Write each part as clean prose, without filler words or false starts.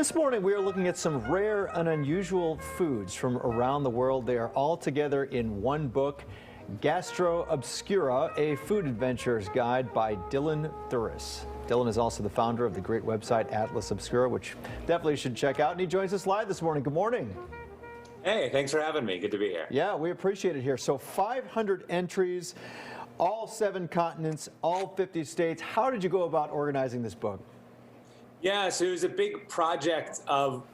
This morning, we are looking at some rare and unusual foods from around the world. They are all together in one book, Gastro Obscura, a food adventurer's guide by Dylan Thuris. Dylan is also the founder of the great website Atlas Obscura, which definitely should check out. And he joins us live this morning. Good morning. Hey, thanks for having me. Good to be here. Yeah, we appreciate it here. So 500 entries, all 7 continents, all 50 states. How did you go about organizing this book? Yeah, so it was a big project of,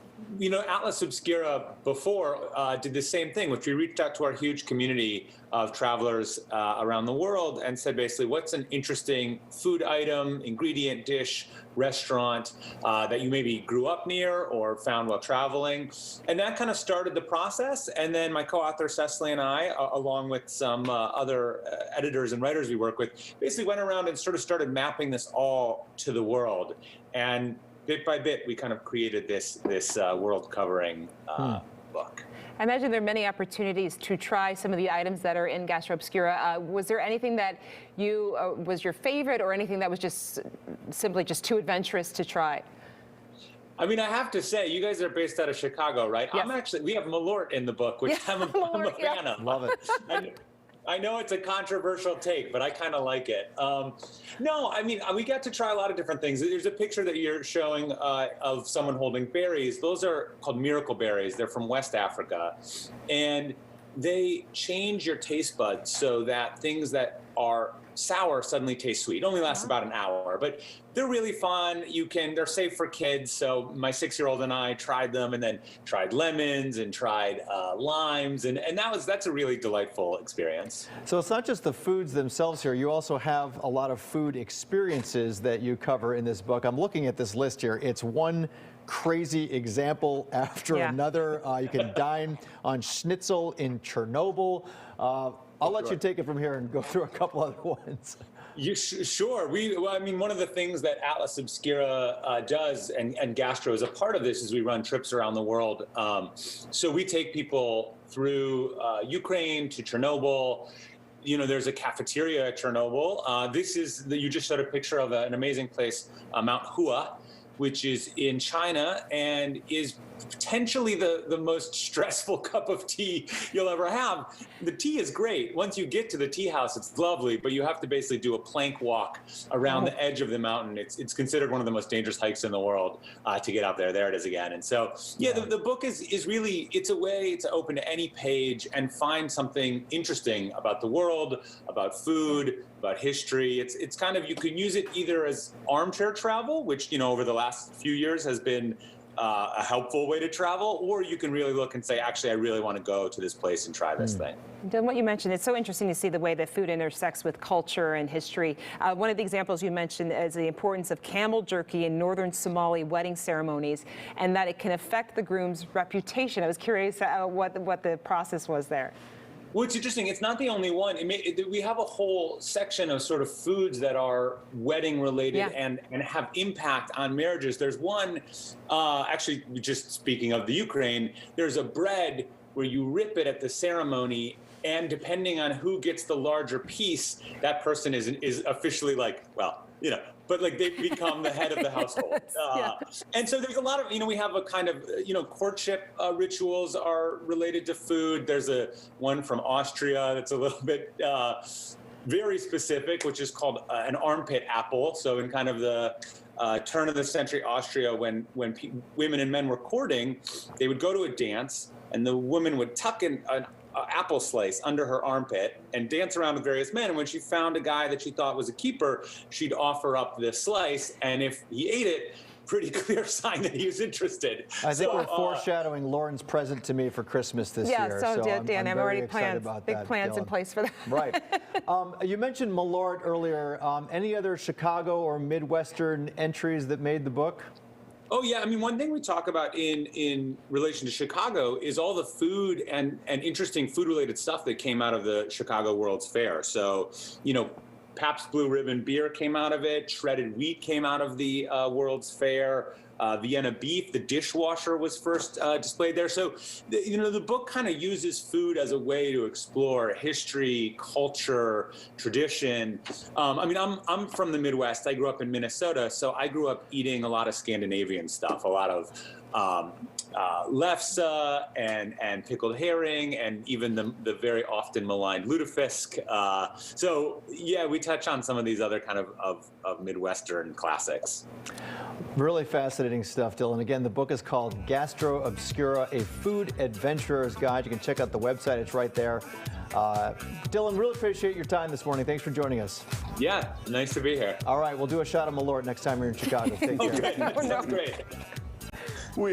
Atlas Obscura before did the same thing, which we reached out to our huge community of travelers around the world and said basically, what's an interesting food item, ingredient, dish, restaurant that you maybe grew up near or found while traveling? And that kind of started the process. And then my co-author Cecily and I, along with some other editors and writers we work with, basically went around and sort of started mapping this all to the world. And bit by bit, we kind of created this world-covering book. I imagine there are many opportunities to try some of the items that are in Gastro Obscura. Was there anything that was your favorite, or anything that was just simply too adventurous to try? I mean, I have to say, you guys are based out of Chicago, right? Yes. We have Malort in the book, which I'm a fan of. Love it. I know it's a controversial take, but I kind of like it. No, I mean, we got to try a lot of different things. There's a picture that you're showing of someone holding berries. Those are called miracle berries. They're from West Africa. And they change your taste buds so that things that are sour suddenly taste sweet. It only lasts about an hour, but they're really fun. They're safe for kids. So my 6-year-old and I tried them, and then tried lemons and tried limes, and that's a really delightful experience. So it's not just the foods themselves here. You also have a lot of food experiences that you cover in this book. I'm looking at this list here. It's one crazy example after another. You can dine on schnitzel in Chernobyl. I'll let you take it from here and go through a couple other ones. Sure. One of the things that Atlas Obscura does, and Gastro is a part of this, is we run trips around the world. So we take people through Ukraine to Chernobyl. There's a cafeteria at Chernobyl. You just showed a picture of an amazing place, Mount Hua, which is in China and is potentially the most stressful cup of tea you'll ever have. The tea is great. Once you get to the tea house, it's lovely, but you have to basically do a plank walk around the edge of the mountain. It's considered one of the most dangerous hikes in the world to get up there. There it is again. And so, the book is really, it's a way to open to any page and find something interesting about the world, about food, about history. It's kind of, you can use it either as armchair travel, which, over the last few years has been a helpful way to travel, or you can really look and say, actually, I really want to go to this place and try this thing. Dylan, what you mentioned, it's so interesting to see the way that food intersects with culture and history. One of the examples you mentioned is the importance of camel jerky in northern Somali wedding ceremonies, and that it can affect the groom's reputation. I was curious what the process was there. Well, it's interesting. It's not the only one. We have a whole section of sort of foods that are wedding related and have impact on marriages. There's one, actually, just speaking of the Ukraine, there's a bread where you rip it at the ceremony, and depending on who gets the larger piece, that person is officially but they become the head of the household. And so there's a lot of, we have a kind of, courtship rituals are related to food. There's one from Austria that's a little bit very specific, which is called an armpit apple. So in kind of the turn of the century Austria, when women and men were courting, they would go to a dance, and the woman would tuck in an apple slice under her armpit and dance around with various men. And when she found a guy that she thought was a keeper, she'd offer up this slice. And if he ate it, pretty clear sign that he was interested. I think we're foreshadowing Lauren's present to me for Christmas this year. So Dan, I'm already big plans Dylan. In place for that. Right. You mentioned Malort earlier. Any other Chicago or Midwestern entries that made the book? Oh, yeah. One thing we talk about in relation to Chicago is all the food and interesting food-related stuff that came out of the Chicago World's Fair. So, Pabst Blue Ribbon beer came out of it. Shredded wheat came out of the World's Fair. Vienna beef. The dishwasher was first displayed there. So, the book kind of uses food as a way to explore history, culture, tradition. I'm from the Midwest. I grew up in Minnesota, so I grew up eating a lot of Scandinavian stuff, a lot of lefse and pickled herring, and even the very often maligned lutefisk. So yeah, we touch on some of these other kind of Midwestern classics. Really fascinating stuff, Dylan. Again, the book is called Gastro Obscura, a food adventurer's guide. You can check out the website. It's right there. Dylan, really appreciate your time this morning. Thanks for joining us. Yeah, nice to be here. All right, we'll do a shot of Malort next time you're in Chicago. Take care. Okay, that's great.